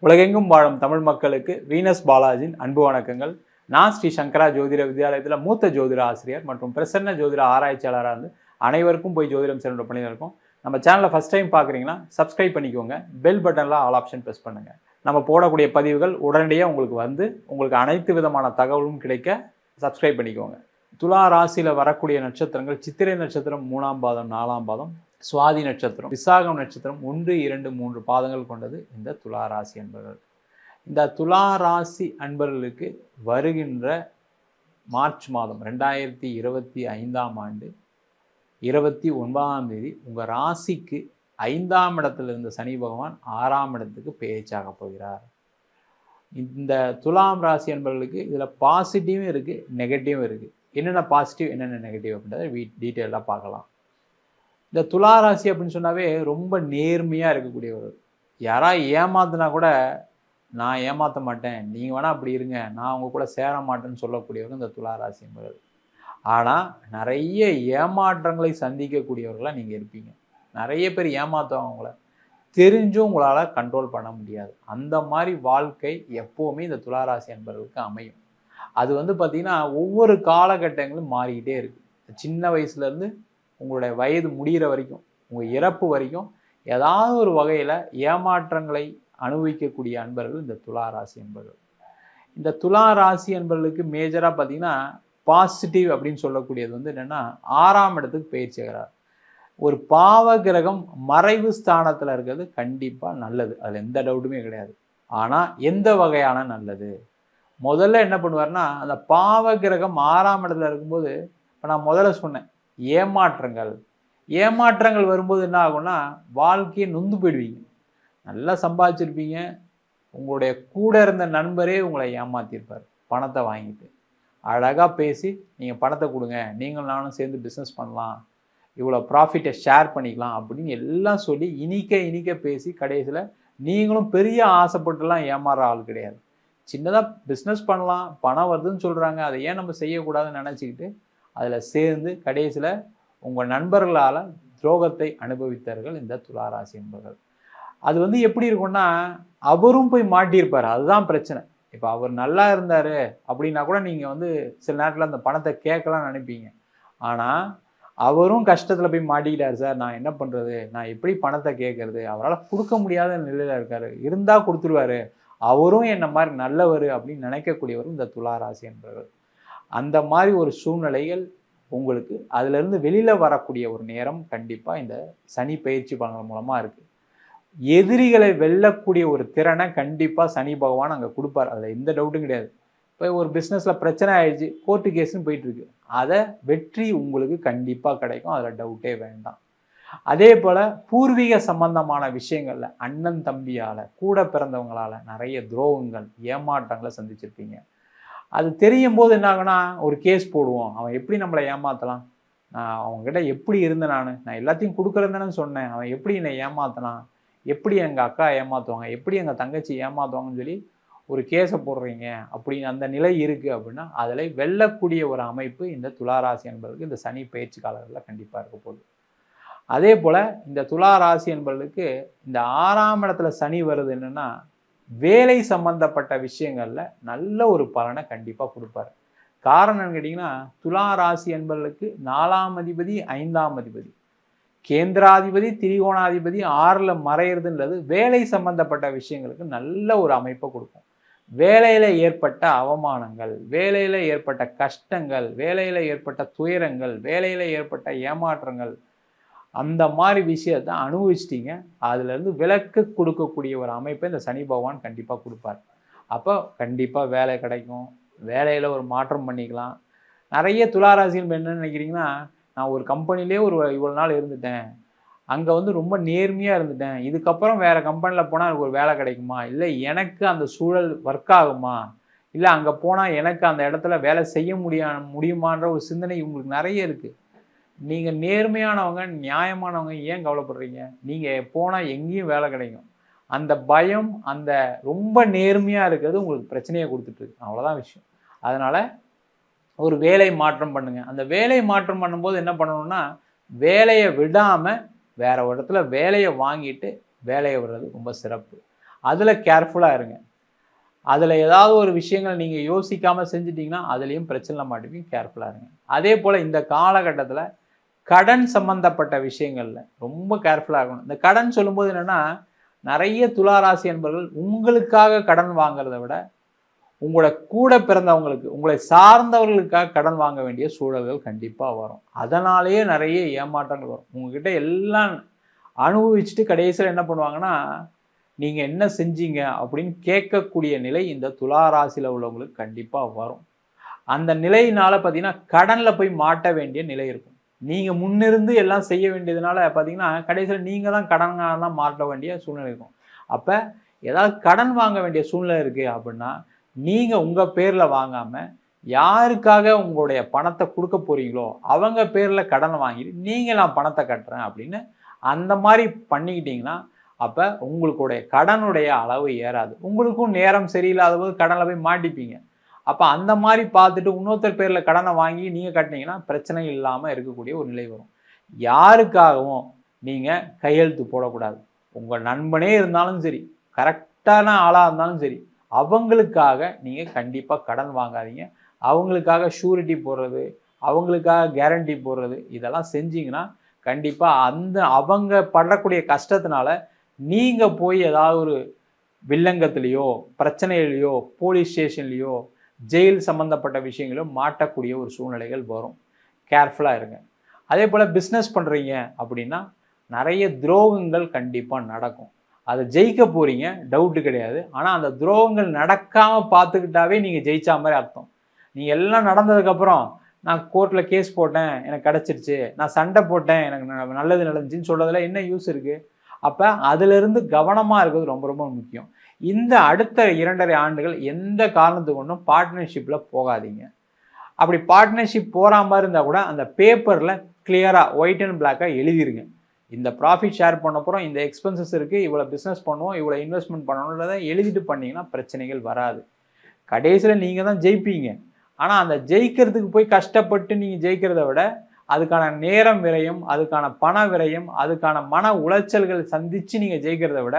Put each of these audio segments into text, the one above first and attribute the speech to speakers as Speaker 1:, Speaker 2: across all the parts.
Speaker 1: உலகெங்கும் வாழும் தமிழ் மக்களுக்கு வீனஸ் பாலாஜியின் அன்பு வணக்கங்கள். நான் ஸ்ரீ சங்கரா ஜோதிட வித்யாலயத்தில் மூத்த ஜோதிட ஆசிரியர் மற்றும் பிரசன்ன ஜோதிட ஆராய்ச்சியாளராக இருந்து அனைவருக்கும் போய் ஜோதிடம் சென்ற பணியில் இருக்கும். நம்ம சேனலை ஃபஸ்ட் டைம் பார்க்குறீங்கன்னா சப்ஸ்கிரைப் பண்ணிக்கோங்க. பெல் பட்டனில் ஆல் ஆப்ஷன் ப்ரெஸ் பண்ணுங்கள். நம்ம போடக்கூடிய பதிவுகள் உடனடியாக உங்களுக்கு அனைத்து விதமான தகவலும் கிடைக்க சப்ஸ்கிரைப் பண்ணிக்கோங்க. துலா ராசியில் வரக்கூடிய நட்சத்திரங்கள் சித்திரை நட்சத்திரம் 3ஆம் பாதம் 4ஆம் பாதம், சுவாதி நட்சத்திரம், விசாகம் நட்சத்திரம் 1, 2, 3 பாதங்கள் கொண்டது இந்த துலா ராசி அன்பர்கள். இந்த துலா ராசி அன்பர்களுக்கு வருகின்ற மார்ச் மாதம் 2025ஆம் ஆண்டு 29ஆம் தேதி உங்கள் ராசிக்கு 5ஆம் இடத்துல இருந்த சனி பகவான் 6ஆம் இடத்துக்கு பேச்சாக போகிறார். இந்த துலாம் ராசி அன்பர்களுக்கு இதில் பாசிட்டிவும் இருக்குது, நெகட்டிவும் இருக்குது. என்னென்ன பாசிட்டிவ் என்னென்ன நெகட்டிவ் அப்படின்றத டீட்டெயிலாக பார்க்கலாம். இந்த துலா ராசி அப்படின்னு சொன்னாவே ரொம்ப நேர்மையாக இருக்கக்கூடியவர். யாராவது ஏமாத்தினா கூட நான் ஏமாற்ற மாட்டேன், நீங்கள் வேணால் அப்படி இருங்க, நான் அவங்க கூட சேர மாட்டேன்னு சொல்லக்கூடியவர்கள் இந்த துலா ராசி என்பவர்கள். ஆனால் நிறைய ஏமாற்றங்களை சந்திக்கக்கூடியவர்களாக நீங்கள் இருப்பீங்க. நிறைய பேர் ஏமாற்றுவாங்கள தெரிஞ்சும் உங்களால் கண்ட்ரோல் பண்ண முடியாது. அந்த மாதிரி வாழ்க்கை எப்போவுமே இந்த துலா ராசி என்பவர்களுக்கு அமையும். அது பார்த்திங்கன்னா ஒவ்வொரு காலகட்டங்களும் மாறிக்கிட்டே இருக்குது. சின்ன வயசுலேருந்து உங்களுடைய வயது முடிகிற வரைக்கும், உங்கள் இறப்பு வரைக்கும் ஏதாவது ஒரு வகையில் ஏமாற்றங்களை அனுபவிக்கக்கூடிய அன்பர்கள் இந்த துலா ராசி அன்பர்கள். இந்த துலா ராசி அன்பர்களுக்கு மேஜராக பார்த்திங்கன்னா பாசிட்டிவ் அப்படின்னு சொல்லக்கூடியது என்னென்னா 6ஆம் இடத்துக்கு பயிற்சி ஆகிறார். ஒரு பாவ கிரகம் மறைவு ஸ்தானத்தில் இருக்கிறது கண்டிப்பாக நல்லது, அதில் எந்த டவுட்டுமே கிடையாது. ஆனால் எந்த வகையான நல்லது? முதல்ல என்ன பண்ணுவார்னா, அந்த பாவ கிரகம் 6ஆம் இடத்துல இருக்கும்போது, இப்போ நான் முதல்ல சொன்னேன் ஏமாற்றங்கள் வரும்போது என்ன ஆகும்னா வாழ்க்கையை நொந்து போயிடுவீங்க. நல்லா சம்பாதிச்சிருப்பீங்க, உங்களுடைய கூட இருந்த நண்பரே உங்களை ஏமாற்றிருப்பார். பணத்தை வாங்கிட்டு அழகாக பேசி நீங்கள் பணத்தை கொடுங்க, நீங்களும் நானும் சேர்ந்து பிஸ்னஸ் பண்ணலாம், இவ்வளோ ப்ராஃபிட்டை ஷேர் பண்ணிக்கலாம் அப்படின்னு எல்லாம் சொல்லி இனிக்க பேசி கடைசியில் நீங்களும் பெரிய ஆசைப்பட்டுலாம் ஏமாறுற ஆள் கிடையாது. சின்னதாக பிஸ்னஸ் பண்ணலாம், பணம் வருதுன்னு சொல்கிறாங்க, அதை ஏன் நம்ம செய்யக்கூடாதுன்னு நினச்சிக்கிட்டு அதில் சேர்ந்து கடைசியில் உங்கள் நண்பர்களால் துரோகத்தை அனுபவித்தார்கள் இந்த துலா ராசி என்பவர்கள். அது எப்படி இருக்கும்னா, அவரும் போய் மாட்டியிருப்பார், அதுதான் பிரச்சனை. இப்போ அவர் நல்லா இருந்தார் அப்படின்னா கூட நீங்கள் சில நேரத்தில் அந்த பணத்தை கேட்கலாம்னு நினைப்பீங்க. ஆனால் அவரும் கஷ்டத்தில் போய் மாட்டிக்கிட்டார். சார் நான் என்ன பண்ணுறது, நான் எப்படி பணத்தை கேட்கறது, அவரால் கொடுக்க முடியாத நிலையில் இருக்கார், இருந்தால் கொடுத்துருவார், அவரும் என்ன மாதிரி நல்லவர் அப்படின்னு நினைக்கக்கூடியவர் இந்த துலா ராசி என்பவர்கள். அந்த மாதிரி ஒரு சூழ்நிலைகள் உங்களுக்கு அதிலிருந்து வெளியில் வரக்கூடிய ஒரு நேரம் கண்டிப்பாக இந்த சனி பயிற்சி பலன்கள் மூலமாக இருக்குது. எதிரிகளை வெல்லக்கூடிய ஒரு திறனை கண்டிப்பாக சனி பகவான் அங்கே கொடுப்பார், அதில் எந்த டவுட்டும் கிடையாது. இப்போ ஒரு பிஸ்னஸில் பிரச்சனை ஆயிடுச்சு, கோர்ட்டு கேஸுன்னு போயிட்டுருக்கு, அதை வெற்றி உங்களுக்கு கண்டிப்பாக கிடைக்கும், அதில் டவுட்டே வேண்டாம். அதே போல் பூர்வீக சம்பந்தமான விஷயங்களில் அண்ணன் தம்பியால் கூட பிறந்தவங்களால் நிறைய துரோகங்கள் ஏமாற்றங்களை சந்திச்சிருப்பீங்க. அது தெரியும் போது என்ன ஆகுனா, ஒரு கேஸ் போடுவோம், அவன் எப்படி நம்மளை ஏமாற்றலாம், அவங்ககிட்ட எப்படி இருந்தேன், நான் எல்லாத்தையும் கொடுக்குறேன்னு சொன்னேன், அவன் எப்படி என்னை ஏமாத்தலாம், எப்படி எங்கள் அக்கா ஏமாற்றுவாங்க, எப்படி எங்கள் தங்கச்சி ஏமாற்றுவாங்கன்னு சொல்லி ஒரு கேஸை போடுறீங்க அப்படின்னு அந்த நிலை இருக்குது. அப்படின்னா அதில் வெல்லக்கூடிய ஒரு அமைப்பு இந்த துலா ராசி என்பதற்கு இந்த சனி பயிற்சி காலங்களில் கண்டிப்பாக இருக்க போகுது. அதே போல் இந்த துலா ராசி என்பவர்களுக்கு இந்த 6ஆம் இடத்துல சனி வருது என்னென்னா, வேலை சம்பந்தப்பட்ட விஷயங்களில் நல்ல ஒரு பலனை கண்டிப்பாக கொடுப்பார். காரணம் என்னன்னு கேட்டிங்கன்னா, துலா ராசி என்பவர்களுக்கு 4ஆம் அதிபதி 5ஆம் அதிபதி கேந்திராதிபதி திரிகோணாதிபதி 6ல் மறையிறதுன்றது வேலை சம்பந்தப்பட்ட விஷயங்களுக்கு நல்ல ஒரு அமைப்பை கொடுக்கும். வேலையில் ஏற்பட்ட அவமானங்கள், வேலையில் ஏற்பட்ட கஷ்டங்கள், வேலையில் ஏற்பட்ட துயரங்கள், வேலையில் ஏற்பட்ட ஏமாற்றங்கள், அந்த மாதிரி விஷயத்தை அனுபவிச்சிட்டிங்க, அதுலேருந்து விலக்கு கொடுக்கக்கூடிய ஒரு அமைப்பை இந்த சனி பகவான் கண்டிப்பாக கொடுப்பார். அப்போ கண்டிப்பாக வேலை கிடைக்கும், வேலையில் ஒரு மாற்றம் பண்ணிக்கலாம். நிறைய துளாராசிகள் என்ன நினைக்கிறீங்கன்னா, நான் ஒரு கம்பெனிலே இவ்வளோ நாள் இருந்துட்டேன், அங்கே ரொம்ப நேர்மையாக இருந்துட்டேன், இதுக்கப்புறம் வேறு கம்பெனியில் போனால் எனக்கு ஒரு வேலை கிடைக்குமா, இல்லை எனக்கு அந்த சூழல் ஒர்க் ஆகுமா, இல்லை அங்கே போனால் எனக்கு அந்த இடத்துல வேலை செய்ய முடியுமான்ற ஒரு சிந்தனை உங்களுக்கு நிறைய இருக்குது. நீங்கள் நேர்மையானவங்க, நியாயமானவங்க, ஏன் கவலைப்படுறீங்க? நீங்கள் போனால் எங்கேயும் வேலை கிடைக்கும். அந்த பயம், அந்த ரொம்ப நேர்மையாக இருக்கிறது உங்களுக்கு பிரச்சனையை கொடுத்துட்ருக்கு, அவ்வளோதான் விஷயம். அதனால் ஒரு வேலை மாற்றம் பண்ணுங்கள். அந்த வேலை மாற்றம் பண்ணும்போது என்ன பண்ணணும்னா, வேலையை விடாமல் வேற ஒரு இடத்துல வேலையை வாங்கிட்டு வேலையை விடுறது ரொம்ப சிறப்பு. அதில் கேர்ஃபுல்லாக இருங்க. அதில் ஏதாவது ஒரு விஷயங்கள் நீங்கள் யோசிக்காமல் செஞ்சிட்டிங்கன்னா அதுலேயும் பிரச்சனை மாட்டுவீங்க. கேர்ஃபுல்லாக இருங்க. அதே போல் இந்த காலகட்டத்தில் கடன் சம்பந்தப்பட்ட விஷயங்களில் ரொம்ப கேர்ஃபுல்லாக இருக்கணும். இந்த கடன் சொல்லும்போது என்னென்னா, நிறைய துளாராசி என்பவர்கள் உங்களுக்காக கடன் வாங்கிறத விட உங்களோட கூட பிறந்தவங்களுக்கு, உங்களை சார்ந்தவர்களுக்காக கடன் வாங்க வேண்டிய சூழல்கள் கண்டிப்பாக வரும். அதனாலேயே நிறைய ஏமாற்றங்கள் வரும். உங்ககிட்ட எல்லாம் அனுபவிச்சுட்டு கடைசியில் என்ன பண்ணுவாங்கன்னா, நீங்கள் என்ன செஞ்சீங்க அப்படின்னு கேட்கக்கூடிய நிலை இந்த துளாராசியில் உள்ளவங்களுக்கு கண்டிப்பாக வரும். அந்த நிலையினால் பார்த்தீங்கன்னா கடனில் போய் மாட்ட வேண்டிய நிலை இருக்கும். நீங்கள் முன்னிருந்து எல்லாம் செய்ய வேண்டியதுனால பார்த்தீங்கன்னா கடைசியில் நீங்கள் தான் கடனாக தான் மாட்ட வேண்டிய சூழ்நிலை இருக்கும். அப்போ ஏதாவது கடன் வாங்க வேண்டிய சூழ்நிலை இருக்குது அப்படின்னா நீங்கள் உங்கள் பேரில் வாங்காமல் யாருக்காக உங்களுடைய பணத்தை கொடுக்க போகிறீங்களோ அவங்க பேரில் கடன் வாங்கிட்டு நீங்கள் நான் பணத்தை கட்டுறேன் அப்படின்னு அந்த மாதிரி பண்ணிக்கிட்டிங்கன்னா அப்போ உங்களுடைய கடனுடைய அளவு ஏறாது. உங்களுக்கும் நேரம் சரியில்லாத போது கடனில் போய் மாட்டிப்பீங்க. அப்போ அந்த மாதிரி பார்த்துட்டு இன்னொருத்தர் பேரில் கடனை வாங்கி நீங்கள் கட்டினீங்கன்னா பிரச்சனை இல்லாமல் இருக்கக்கூடிய ஒரு நிலை வரும். யாருக்காகவும் நீங்கள் கையெழுத்து போடக்கூடாது. உங்கள் நண்பனே இருந்தாலும் சரி, கரெக்டான ஆளாக இருந்தாலும் சரி, அவங்களுக்காக நீங்கள் கண்டிப்பாக கடன் வாங்காதீங்க. அவங்களுக்காக ஷூரிட்டி போடுறது, அவங்களுக்காக கேரண்டி போடுறது இதெல்லாம் செஞ்சீங்கன்னா கண்டிப்பாக அவங்க படக்கூடிய கஷ்டத்தினால நீங்கள் போய் ஏதாவது ஒரு வில்லங்கத்திலேயோ பிரச்சனையிலையோ போலீஸ் ஸ்டேஷன்லேயோ ஜெயில் சம்மந்தப்பட்ட விஷயங்களும் மாட்டக்கூடிய ஒரு சூழ்நிலைகள் வரும். கேர்ஃபுல்லாக இருங்க. அதே போல் பிஸ்னஸ் பண்ணுறீங்க அப்படின்னா நிறைய துரோகங்கள் கண்டிப்பாக நடக்கும். அதை ஜெயிக்க போகிறீங்க, டவுட்டு கிடையாது. ஆனால் அந்த துரோகங்கள் நடக்காமல் பார்த்துக்கிட்டாவே நீங்கள் ஜெயிச்சா மாதிரி அர்த்தம். நீங்கள் எல்லாம் நடந்ததுக்கப்புறம் நான் கோர்ட்டில் கேஸ் போட்டேன் எனக்கு கிடச்சிருச்சு, நான் சண்டை போட்டேன் எனக்கு நல்லது நடந்துச்சின்னு சொல்கிறதுல என்ன யூஸ் இருக்குது? அப்போ அதிலிருந்து கவனமாக இருக்கிறது ரொம்ப ரொம்ப முக்கியம். இந்த அடுத்த 2.5 ஆண்டுகள் எந்த காரணத்துக்கு ஒன்றும் பார்ட்னர்ஷிப்பில் போகாதீங்க. அப்படி பார்ட்னர்ஷிப் போகிற மாதிரி இருந்தால் கூட அந்த பேப்பரில் கிளியராக ஒயிட் அண்ட் பிளாக்காக எழுதிருங்க. இந்த ப்ராஃபிட் ஷேர் பண்ண போகிறோம், இந்த எக்ஸ்பென்சஸ் இருக்குது, இவ்வளோ பிஸ்னஸ் பண்ணுவோம், இவ்வளோ இன்வெஸ்ட்மெண்ட் பண்ணணுன்றதை எழுதிட்டு பண்ணிங்கன்னா பிரச்சனைகள் வராது. கடைசியில் நீங்கள் தான் ஜெயிப்பீங்க. ஆனால் அந்த ஜெயிக்கிறதுக்கு போய் கஷ்டப்பட்டு நீங்கள் ஜெயிக்கிறத விட அதுக்கான நேரம் விரயம், அதுக்கான பண விரயம், அதுக்கான மன உளைச்சல்கள் சந்தித்து நீங்கள் ஜெயிக்கிறத விட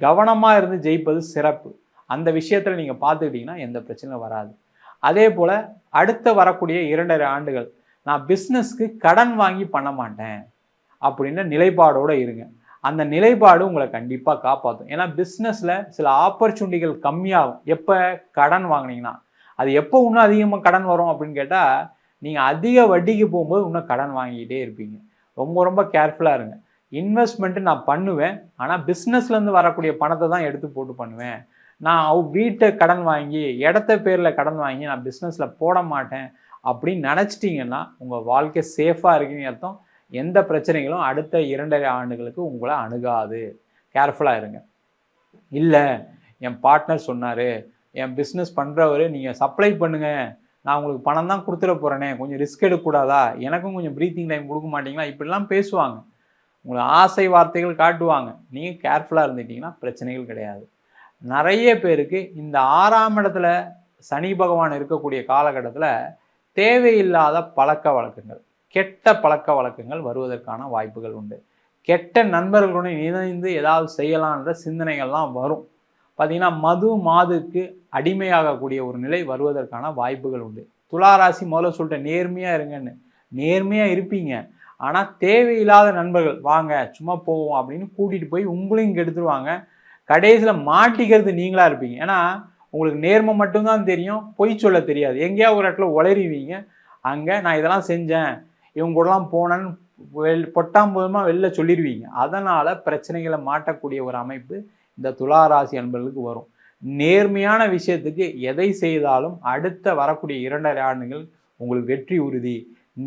Speaker 1: கவனமாக இருந்து ஜெயிப்பது சிறப்பு. அந்த விஷயத்தில் நீங்கள் பார்த்துக்கிட்டிங்கன்னா எந்த பிரச்சனையும் வராது. அதே போல் அடுத்த வரக்கூடிய 2.5 ஆண்டுகள் நான் பிஸ்னஸ்க்கு கடன் வாங்கி பண்ண மாட்டேன் அப்படின்ற நிலைப்பாடோடு இருங்க. அந்த நிலைப்பாடு உங்களை கண்டிப்பாக காப்பாற்றும். ஏன்னா பிஸ்னஸில் சில ஆப்பர்ச்சுனிட்டிகள் கம்மியாகும். எப்போ கடன் வாங்கினீங்கன்னா அது எப்போ இன்னும் அதிகமாக கடன் வரும் அப்படின்னு கேட்டால் நீங்கள் அதிக வட்டிக்கு போகும்போது இன்னும் கடன் வாங்கிக்கிட்டே இருப்பீங்க. ரொம்ப ரொம்ப கேர்ஃபுல்லாக இருங்க. இன்வெஸ்ட்மெண்ட்டு நான் பண்ணுவேன், ஆனால் பிஸ்னஸ்லேருந்து வரக்கூடிய பணத்தை தான் எடுத்து போட்டு பண்ணுவேன். நான் வீட்டை கடன் வாங்கி இடத்த பேரில் கடன் வாங்கி நான் பிஸ்னஸில் போட மாட்டேன் அப்படின்னு நினச்சிட்டிங்கன்னா உங்கள் வாழ்க்கை சேஃபாக இருக்குன்னு அர்த்தம். எந்த பிரச்சனைகளும் அடுத்த 2.5 ஆண்டுகளுக்கு உங்களை அணுகாது. கேர்ஃபுல்லாக இருங்க. இல்லை என் பார்ட்னர் சொன்னார், என் பிஸ்னஸ் பண்ணுறவர் நீங்கள் சப்ளை பண்ணுங்கள், நான் உங்களுக்கு பணம் தான் கொடுத்துட போகிறேனே, கொஞ்சம் ரிஸ்க் எடுக்கக்கூடாதா, எனக்கும் கொஞ்சம் ப்ரீத்திங் டைம் கொடுக்க மாட்டிங்களா, இப்படிலாம் பேசுவாங்க. உங்களை ஆசை வார்த்தைகள் காட்டுவாங்க. நீங்கள் கேர்ஃபுல்லாக இருந்துட்டிங்கன்னா பிரச்சனைகள் கிடையாது. நிறைய பேருக்கு இந்த 6ஆம் இடத்துல சனி பகவான் இருக்கக்கூடிய காலகட்டத்தில் தேவையில்லாத பழக்க வழக்கங்கள், கெட்ட பழக்க வழக்கங்கள் வருவதற்கான வாய்ப்புகள் உண்டு. கெட்ட நண்பர்களுடன் இணைந்து ஏதாவது செய்யலான்ற சிந்தனைகள்லாம் வரும். பார்த்தீங்கன்னா மது மாதுக்கு அடிமையாகக்கூடிய ஒரு நிலை வருவதற்கான வாய்ப்புகள் உண்டு. துளாராசி முதல்ல சொல்லிட்டு நேர்மையாக இருங்கன்னு, நேர்மையாக இருப்பீங்க. ஆனால் தேவையில்லாத நண்பர்கள் வாங்க சும்மா போவோம் அப்படின்னு கூட்டிகிட்டு போய் உங்களையும் கெடுத்துருவாங்க. கடைசியில் மாட்டிக்கிறது நீங்களாக இருப்பீங்க. ஏன்னா உங்களுக்கு நேர்மை மட்டும்தான் தெரியும், பொய் சொல்ல தெரியாது. எங்கேயாவது ஒரு இடத்துல உளறிவீங்க. அங்கே நான் இதெல்லாம் செஞ்சேன், இவங்க கூடலாம் போனேன்னு பொட்டாம்பூதமாக வெளில சொல்லிடுவீங்க. அதனால் பிரச்சனைகளை மாட்டக்கூடிய ஒரு அமைப்பு இந்த துளாராசி அன்பர்களுக்கு வரும். நேர்மையான விஷயத்துக்கு எதை செய்தாலும் அடுத்த வரக்கூடிய 2.5 ஆண்டுகள் உங்களுக்கு வெற்றி உறுதி.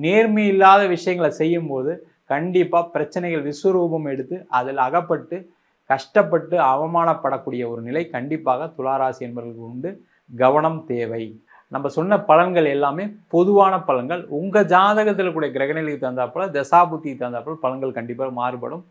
Speaker 1: நேர்மை இல்லாத விஷயங்களை செய்யும்போது கண்டிப்பாக பிரச்சனைகள் விஸ்வரூபம் எடுத்து அதில் அகப்பட்டு கஷ்டப்பட்டு அவமானப்படக்கூடிய ஒரு நிலை கண்டிப்பாக துளாராசி என்பவர்களுக்கு உண்டு. கவனம் தேவை. நம்ம சொன்ன பலன்கள் எல்லாமே பொதுவான பலன்கள். உங்கள் ஜாதகத்தில் கூடிய கிரகநிலைக்கு தந்தாப்புல தசாபுத்திக்கு தந்தாப்புல பலன்கள் கண்டிப்பாக மாறுபடும்.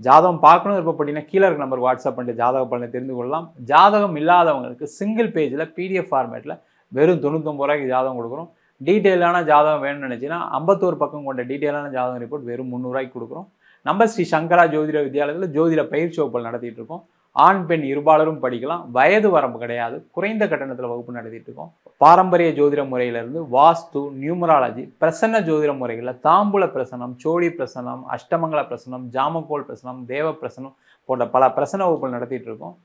Speaker 1: ஜாதகம் பார்க்கணும் விருப்பப்பட்டீங்கன்னா கீழே இருக்க நம்பர் வாட்ஸ்அப் பண்ணிட்டு ஜாதக பலனை தெரிந்து கொள்ளலாம். ஜாதகம் இல்லாதவங்களுக்கு சிங்கிள் பேஜில் PDF ஃபார்மேட்டில் வெறும் 99 ரூபாய்க்கு ஜாதகம் கொடுக்குறோம். டீட்டெயிலான ஜாதகம் வேணும்னு நினச்சின்னா 51 பக்கம் கொண்ட டீட்டெயிலான ஜாதகம் ரிப்போர்ட் வெறும் 300 கொடுக்குறோம். நம்ம ஸ்ரீ சங்கரா ஜோதிட வித்யாலயத்தில் ஜோதிட பயிற்சி வகுப்புகள் நடத்திட்டு இருக்கோம். ஆண் பெண் இருபாலரும் படிக்கலாம். வயது வரம்பு கிடையாது. குறைந்த கட்டணத்தில் வகுப்பு நடத்திட்டு இருக்கோம். பாரம்பரிய ஜோதிட முறையிலிருந்து வாஸ்து, நியூமராலஜி, பிரசன்ன ஜோதிட முறைகளில் தாம்பூல பிரசனம், சோழி பிரசனம், அஷ்டமங்கல பிரசனம், ஜாமக்கோல் பிரசனம், தேவ பிரசனம் போன்ற பல பிரசன வகுப்புகள் நடத்திட்டு இருக்கோம்.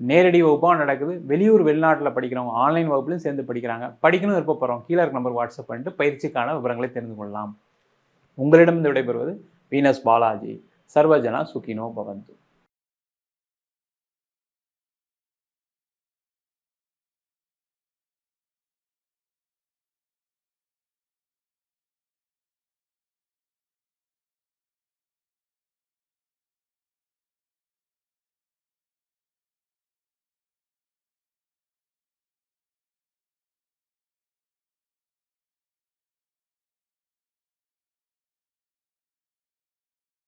Speaker 1: நேரடி வகுப்பாக நடக்குது. வெளியூர் வெளிநாட்டில் படிக்கிறவங்க ஆன்லைன் வகுப்புலையும் சேர்ந்து படிக்கிறாங்க. படிக்கணும் விருப்பப்படுறோம் கீழே இருக்க நம்பர் வாட்ஸ்அப் பண்ணிட்டு பயிற்சிக்கான விவரங்களை தெரிந்து கொள்ளலாம். உங்களிடம் விடைபெறுவது வீனஸ் பாலாஜி. சர்வஜனா சுகினோ பவந்து.